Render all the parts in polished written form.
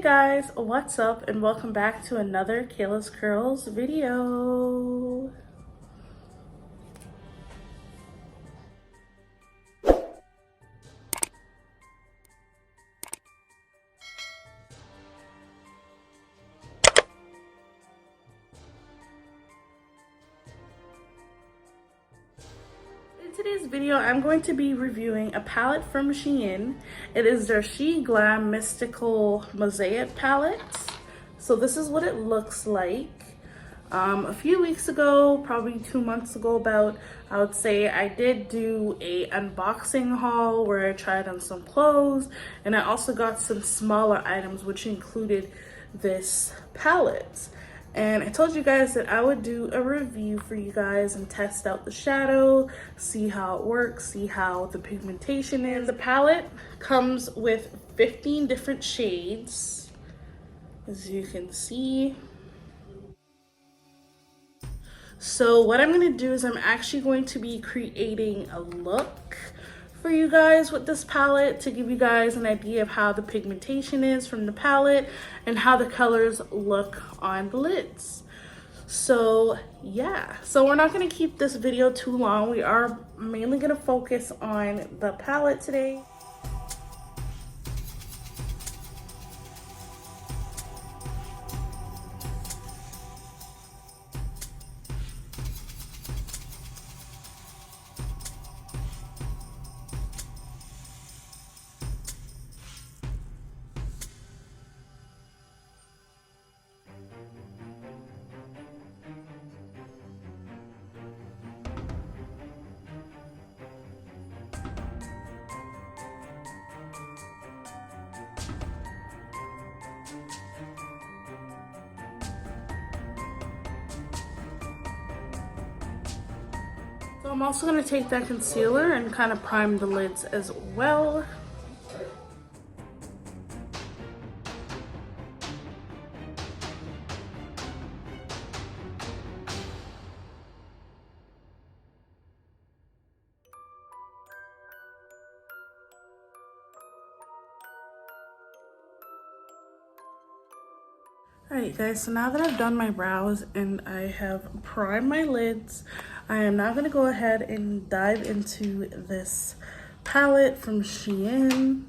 Guys, what's up and welcome back to another Kayla's Curls video. In today's video, I'm going to be reviewing a palette from Shein. It is their SHEGLAM Mystical Mosaic palette. So this is what it looks like. A few weeks ago, probably 2 months ago about, I would say I did do a unboxing haul where I tried on some clothes, and I also got some smaller items which included this palette. And I told you guys that I would do a review for you guys and test out the shadow, see how it works, see how the pigmentation is. The palette comes with 15 different shades, as you can see. So what I'm going to do is I'm actually going to be creating a look for you guys with this palette to give you guys an idea of how the pigmentation is from the palette and how the colors look on the lids. So yeah, so we're not going to keep this video too long. We are mainly going to focus on the palette today. So I'm also going to take that concealer and kind of prime the lids as well. Alright guys, so now that I've done my brows and I have primed my lids, I am now going to go ahead and dive into this palette from Shein.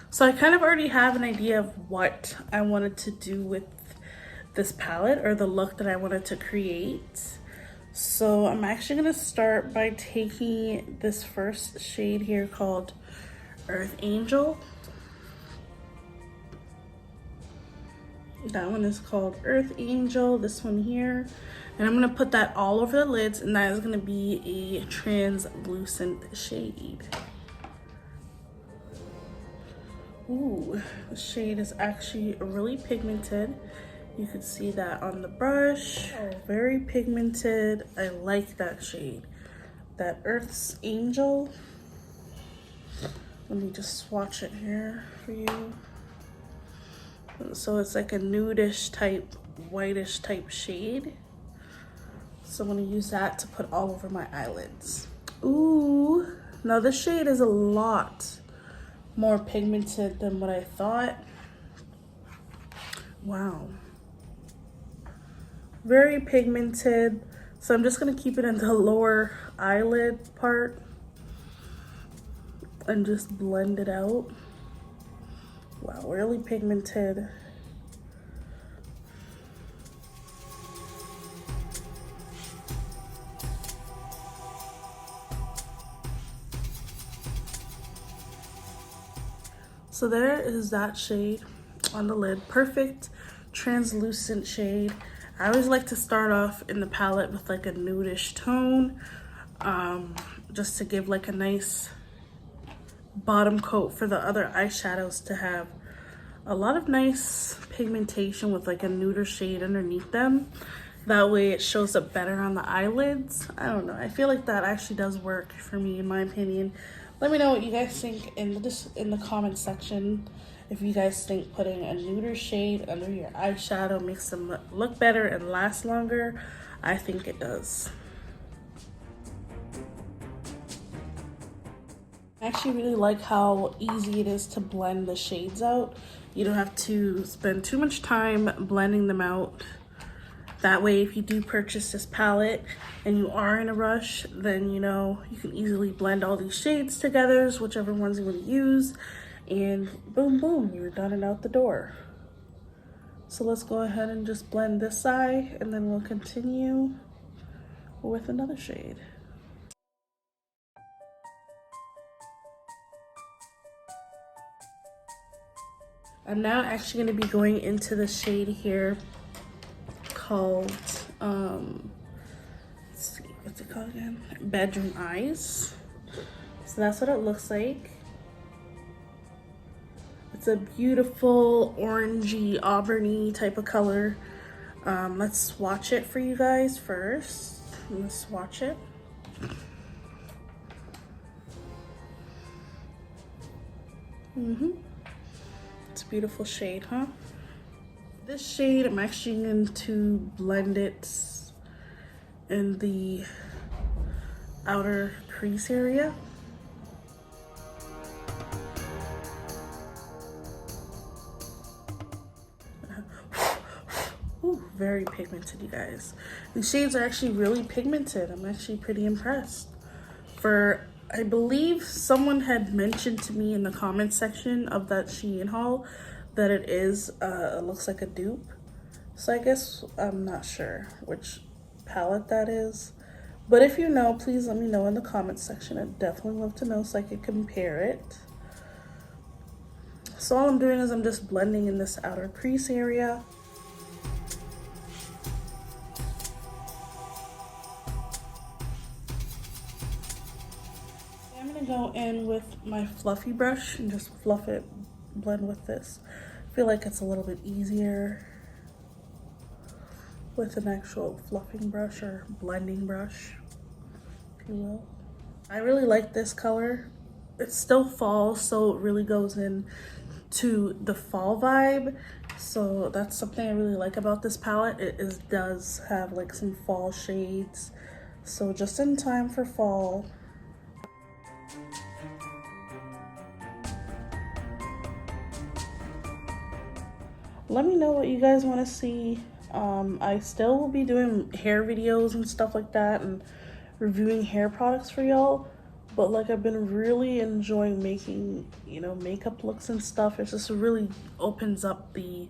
So I kind of already have an idea of what I wanted to do with this palette, or the look that I wanted to create. So I'm actually going to start by taking this first shade here called Earth Angel. That one is called Earth Angel, this one here. And I'm going to put that all over the lids, and that is going to be a translucent shade. Ooh, the shade is actually really pigmented. You can see that on the brush. Oh, very pigmented. I like that shade. That Earth's Angel. Let me just swatch it here for you. So it's like a nudish type, whitish type shade. So I'm going to use that to put all over my eyelids. Ooh, now this shade is a lot more pigmented than what I thought. Wow. Very pigmented. So I'm just going to keep it in the lower eyelid part and just blend it out. Wow, really pigmented. So there is that shade on the lid. Perfect translucent shade. I always like to start off in the palette with like a nudish tone, just to give like a nice bottom coat for the other eyeshadows to have a lot of nice pigmentation with like a nuder shade underneath them. That way it shows up better on the eyelids. I don't know, I feel like that actually does work for me, in my opinion. Let me know what you guys think in the comment section. If you guys think putting a nuder shade under your eyeshadow makes them look better and last longer. I think it does. I actually really like how easy it is to blend the shades out. You don't have to spend too much time blending them out. That way, if you do purchase this palette and you are in a rush, then you know you can easily blend all these shades together, whichever ones you want to use, and boom, boom, you're done and out the door. So let's go ahead and just blend this eye, and then we'll continue with another shade. I'm now actually going to be going into the shade here called, let's see, what's it called again? Bedroom Eyes. So that's what it looks like. It's a beautiful orangey, auburny type of color. Let's swatch it for you guys first. Let's swatch it. It's a beautiful shade, huh? This shade, I'm actually going to blend it in the outer crease area. Ooh, very pigmented, you guys. These shades are actually really pigmented. I'm actually pretty impressed. I believe someone had mentioned to me in the comment section of that Shein haul that it looks like a dupe. So I guess I'm not sure which palette that is. But if you know, please let me know in the comment section. I'd definitely love to know so I could compare it. So all I'm doing is I'm just blending in this outer crease area. I'm gonna go in with my fluffy brush and just fluff it, blend with this. I feel like it's a little bit easier with an actual fluffing brush or blending brush, if you will. I really like this color. It's still fall, so it really goes in to the fall vibe. So that's something I really like about this palette. It does have like some fall shades. So just in time for fall. Let me know what you guys want to see. I still will be doing hair videos and stuff like that and reviewing hair products for y'all. But like, I've been really enjoying making, you know, makeup looks and stuff. It just really opens up the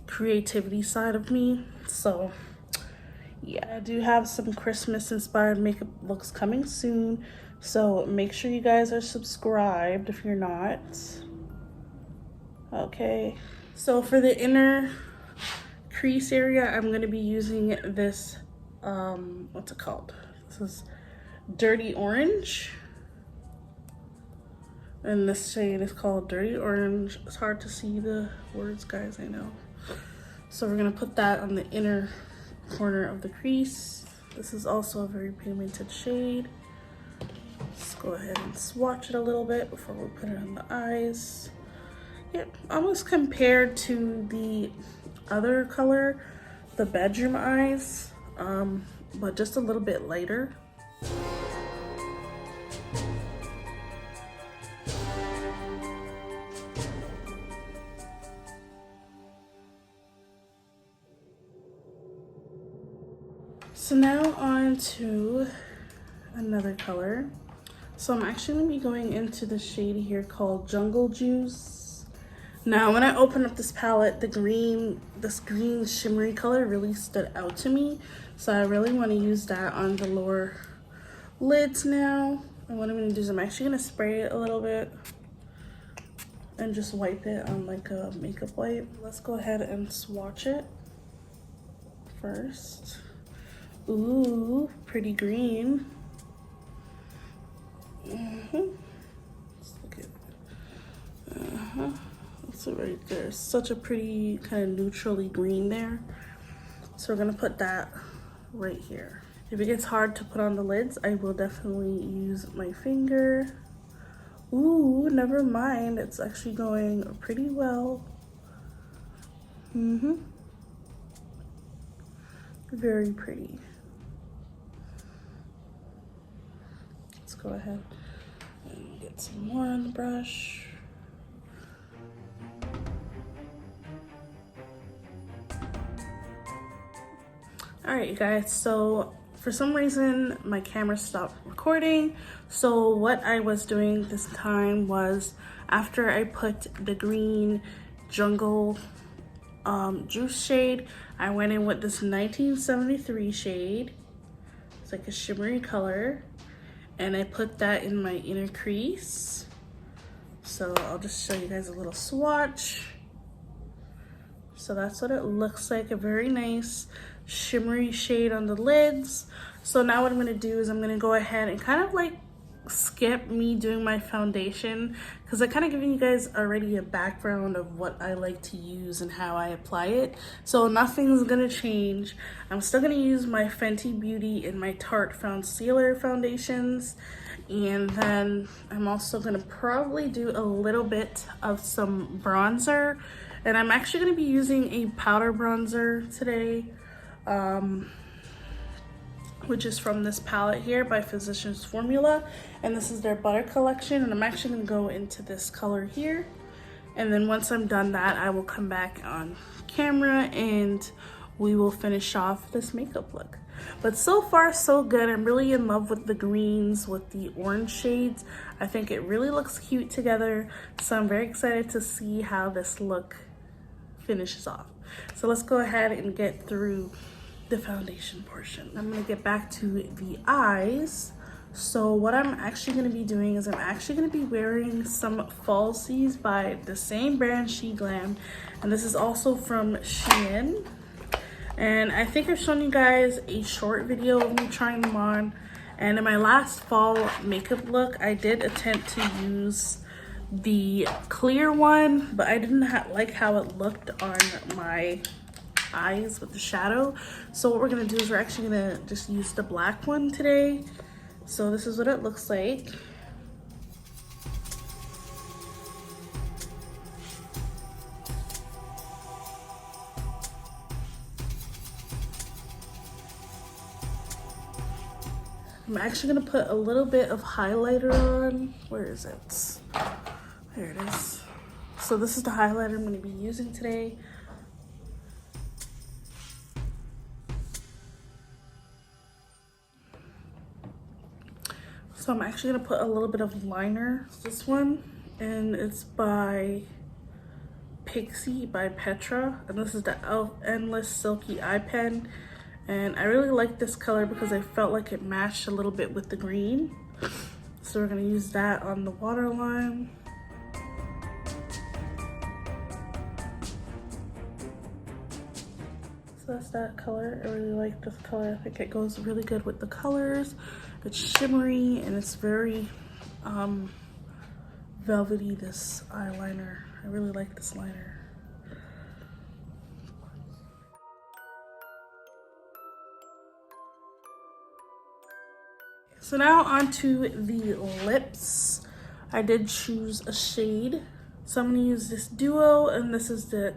creativity side of me. So yeah, I do have some Christmas inspired makeup looks coming soon. So make sure you guys are subscribed if you're not. Okay. So for the inner crease area, I'm going to be using this, what's it called? This is Dirty Orange. And this shade is called Dirty Orange. It's hard to see the words, guys, I know. So we're going to put that on the inner corner of the crease. This is also a very pigmented shade. Let's go ahead and swatch it a little bit before we put it on the eyes. Yeah, almost compared to the other color, the Bedroom Eyes, but just a little bit lighter. So now on to another color. So I'm actually going to be going into the shade here called Jungle Juice. Now, when I opened up this palette, this green shimmery color really stood out to me. So I really want to use that on the lower lids now. And what I'm going to do is I'm actually going to spray it a little bit and just wipe it on like a makeup wipe. Let's go ahead and swatch it first. Ooh, pretty green. Let's look at it. So right there, such a pretty kind of neutrally green there. So we're gonna put that right here. If it gets hard to put on the lids, I will definitely use my finger. Ooh, never mind. It's actually going pretty well. Very pretty. Let's go ahead and get some more on the brush. All right, you guys, so for some reason my camera stopped recording. So what I was doing this time was, after I put the green jungle juice shade, I went in with this 1973 shade. It's like a shimmery color, and I put that in my inner crease. So I'll just show you guys a little swatch. So that's what it looks like, a very nice shimmery shade on the lids. So now what I'm gonna do is I'm gonna go ahead and kind of like skip me doing my foundation, because I kind of given you guys already a background of what I like to use and how I apply it. So nothing's gonna change. I'm still gonna use my Fenty Beauty and my Tarte Foundcealer foundations, and then I'm also gonna probably do a little bit of some bronzer, and I'm actually gonna be using a powder bronzer today, which is from this palette here by Physicians Formula, and this is their Butter collection, and I'm actually gonna go into this color here, and then once I'm done that, I will come back on camera and we will finish off this makeup look. But so far so good. I'm really in love with the greens with the orange shades. I think it really looks cute together, so I'm very excited to see how this look finishes off. So let's go ahead and get through the foundation portion. I'm gonna get back to the eyes. So what I'm actually gonna be doing is I'm actually gonna be wearing some falsies by the same brand, SHEGLAM, and this is also from Shein. And I think I've shown you guys a short video of me trying them on, and in my last fall makeup look, I did attempt to use the clear one, but I didn't like how it looked on my eyes with the shadow. So what we're gonna do is we're actually gonna just use the black one today. So this is what it looks like. I'm actually gonna put a little bit of highlighter on. Where is it? There it is. So this is the highlighter I'm gonna be using today. So I'm actually gonna put a little bit of liner. This one, and it's by Pixi by Petra, and this is the Endless Silky Eye Pen. And I really like this color because I felt like it matched a little bit with the green. So we're gonna use that on the waterline. So that's that color. I really like this color. I think it goes really good with the colors. It's shimmery and it's very velvety, this eyeliner. I really like this liner. So now onto the lips. I did choose a shade. So I'm gonna use this Duo, and this is the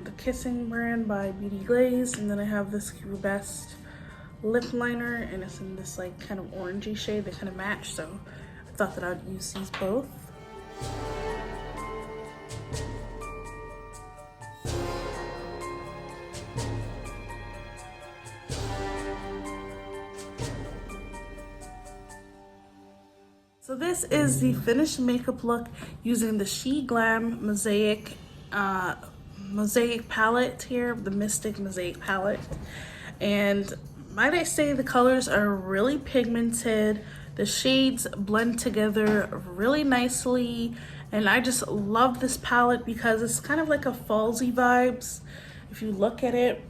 the Kissing brand by Beauty Glazed, and then I have this Best lip liner, and it's in this like kind of orangey shade. They kind of match, so I thought that I'd use these both. So this is the finished makeup look using the SHEGLAM Mosaic palette here, the Mystic Mosaic palette. And might I say, the colors are really pigmented. The shades blend together really nicely, and I just love this palette because it's kind of like a fallsy vibes. If you look at it,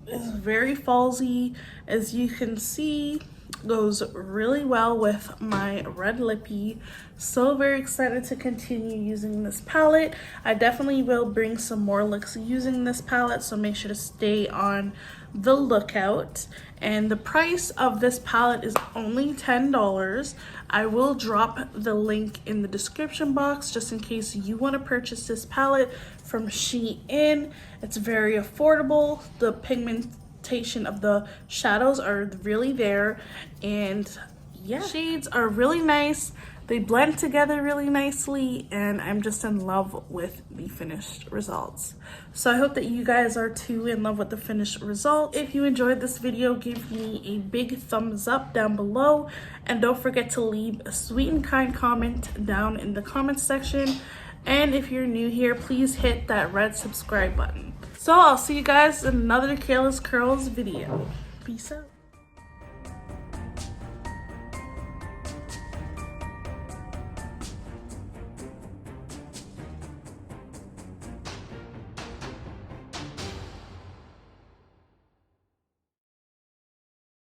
it's very fallsy. As you can see, goes really well with my red lippy. So very excited to continue using this palette. I definitely will bring some more looks using this palette, so make sure to stay on the lookout. And the price of this palette is only $10. I will drop the link in the description box just in case you want to purchase this palette from Shein. It's very affordable. The pigmentation of the shadows are really there, and yeah, shades are really nice. They blend together really nicely, and I'm just in love with the finished results. So I hope that you guys are too in love with the finished result. If you enjoyed this video, give me a big thumbs up down below, and don't forget to leave a sweet and kind comment down in the comment section. And if you're new here, please hit that red subscribe button. So I'll see you guys in another Kayla's Curls video. Peace out.